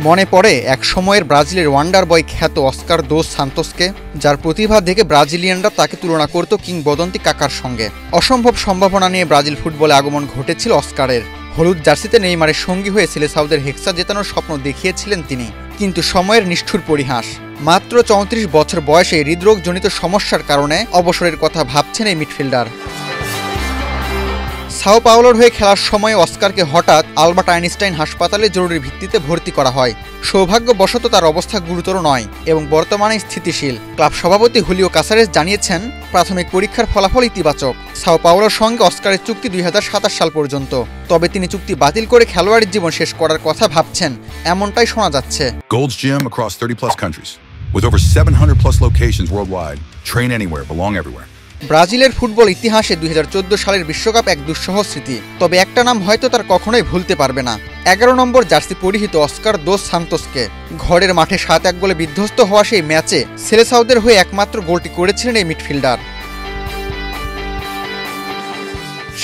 মনে পড়ে এক সময়ের ব্রাজিলের ওয়ান্ডার বয় খ্যাত অস্কার দোস সান্তোসকে, যার প্রতিভা দেখে ব্রাজিলিয়ানরা তাকে তুলনা করত কিংবদন্তি কাকার সঙ্গে। অসম্ভব সম্ভাবনা নিয়ে ব্রাজিল ফুটবলে আগমন ঘটেছিল অস্কারের। হলুদ জার্সিতে নেইমারের সঙ্গী হয়ে সিলেসাউদের হেক্সা জেতানোর স্বপ্ন দেখিয়েছিলেন তিনি, কিন্তু সময়ের নিষ্ঠুর পরিহাস। মাত্র 34 বছর বয়সে হৃদরোগজনিত সমস্যার কারণে অবসরের কথা ভাবছেন এই মিডফিল্ডার। সাও পাওলোর হয়ে খেলার সময় অস্কারকে হঠাৎ আলবার্ট আইনস্টাইন হাসপাতালে জরুরি ভিত্তিতে ভর্তি করা হয়। সৌভাগ্যবশত তার অবস্থা গুরুতর নয় এবং বর্তমানে স্থিতিশীল। ক্লাব সভাপতি হুলিও কাসারেস জানিয়েছেন, প্রাথমিক পরীক্ষার ফলাফল ইতিবাচক। সাও পাওলোর সঙ্গে অস্কারের চুক্তি 2027 সাল পর্যন্ত, তবে তিনি চুক্তি বাতিল করে খেলোয়াড়ের জীবন শেষ করার কথা ভাবছেন, এমনটাই শোনা যাচ্ছে। Gold's Gym across 30+ countries with over 700+ locations worldwide. Train anywhere, belong everywhere. ব্রাজিলের ফুটবল ইতিহাসে 2014 সালের বিশ্বকাপ এক দুঃসহ স্মৃতি, তবে একটা নাম হয়তো তার কখনোই ভুলতে পারবে না। 11 নম্বর জার্সি পরিহিত অস্কার দোস সান্তোসকে। ঘরের মাঠে 7-1 গোলে বিধ্বস্ত হওয়া সেই ম্যাচে সিলেসাউদের হয়ে একমাত্র গোলটি করেছিলেন এই মিডফিল্ডার।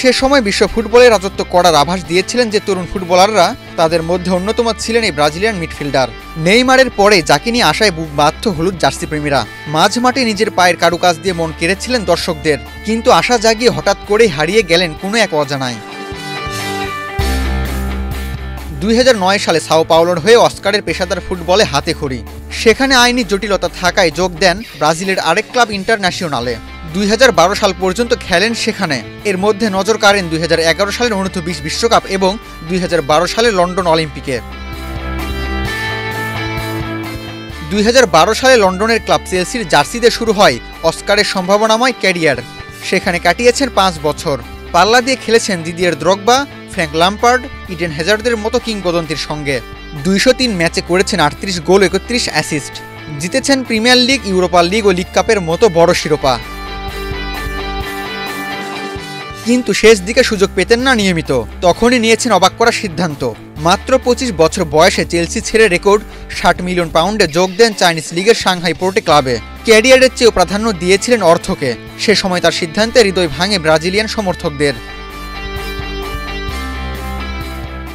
সে সময় বিশ্ব ফুটবলে রাজত্ব করার আভাস দিয়েছিলেন যে তরুণ ফুটবলাররা, তাদের মধ্যে অন্যতম ছিলেন এই ব্রাজিলিয়ান মিডফিল্ডার। নেইমারের পরে যাকে নিয়ে আশায় বুক বাঁধত হলুদ জার্সি প্রেমীরা। মাঝ মাঠে নিজের পায়ের কারুকাজ দিয়ে মন কেড়েছিলেন দর্শকদের, কিন্তু আশা জাগিয়ে হঠাৎ করেই হারিয়ে গেলেন কোনো এক অজানায়। 2009 সালে সাও পাওলোর হয়ে অস্কারের পেশাদার ফুটবলে হাতেখড়ি। সেখানে আইনি জটিলতা থাকায় যোগ দেন ব্রাজিলের আরেক ক্লাব ইন্টারন্যাশনালে। 2012 সাল পর্যন্ত খেলেন সেখানে। এর মধ্যে নজর কাড়েন 2011 সালের অনূর্ধ্ব-20 বিশ্বকাপ এবং 2012 সালের লন্ডন অলিম্পিকে। 2012 সালে লন্ডনের ক্লাব চেলসির জার্সিতে শুরু হয় অস্কারের সম্ভাবনাময় ক্যারিয়ার। সেখানে কাটিয়েছেন 5 বছর। পাল্লা দিয়ে খেলেছেন Didier Drogba, Frank Lampard, Eden হ্যাজার্ডদের মতো কিংবদন্তির সঙ্গে। 203 ম্যাচে করেছেন 38 গোল, 31 অ্যাসিস্ট। জিতেছেন প্রিমিয়ার লিগ, ইউরোপা লিগ ও লিগ কাপের মতো বড় শিরোপা। কিন্তু শেষ দিকে সুযোগ পেতেন না নিয়মিত। তখনই নিয়েছেন অবাক করা সিদ্ধান্ত। মাত্র 25 বছর বয়সে চেলসি ছেড়ে রেকর্ড 60 মিলিয়ন পাউন্ডে যোগ দেন চাইনিজ লিগের সাংহাই পোর্টে ক্লাবে। ক্যারিয়ারের চেয়েও প্রাধান্য দিয়েছিলেন অর্থকে। সে সময় তার সিদ্ধান্তে হৃদয় ভাঙে ব্রাজিলিয়ান সমর্থকদের।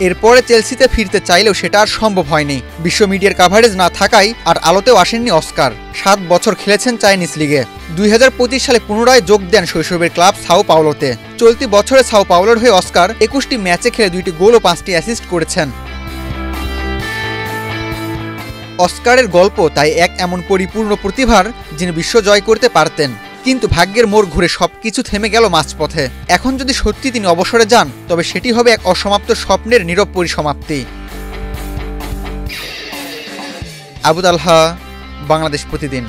এরপরে চেলসিতে ফিরতে চাইলেও সেটা আর সম্ভব হয়নি। বিশ্ব মিডিয়ার কাভারেজ না থাকায় আর আলোতেও আসেননি অস্কার। 7 বছর খেলেছেন চাইনিজ লিগে। 2025 সালে পুনরায় যোগ দেন শৈশবের ক্লাব সাও পাওলোতে। চলতি বছরে সাও পাওলোর হয়ে অস্কার 21টি ম্যাচে খেলে 2টি গোল ও 5টি অ্যাসিস্ট করেছেন। অস্কারের গল্প তাই এক এমন পরিপূর্ণ প্রতিভার, যিনি বিশ্ব জয় করতে পারতেন, কিন্তু ভাগ্যের মোড় ঘুরে সবকিছু থেমে গেল মাঝপথে। এখন যদি সত্যি তিনি অবসরে যান, তবে সেটি হবে এক অসমাপ্ত স্বপ্নের নীরব পরিসমাপ্তি। আবু তালহা, বাংলাদেশ প্রতিদিন।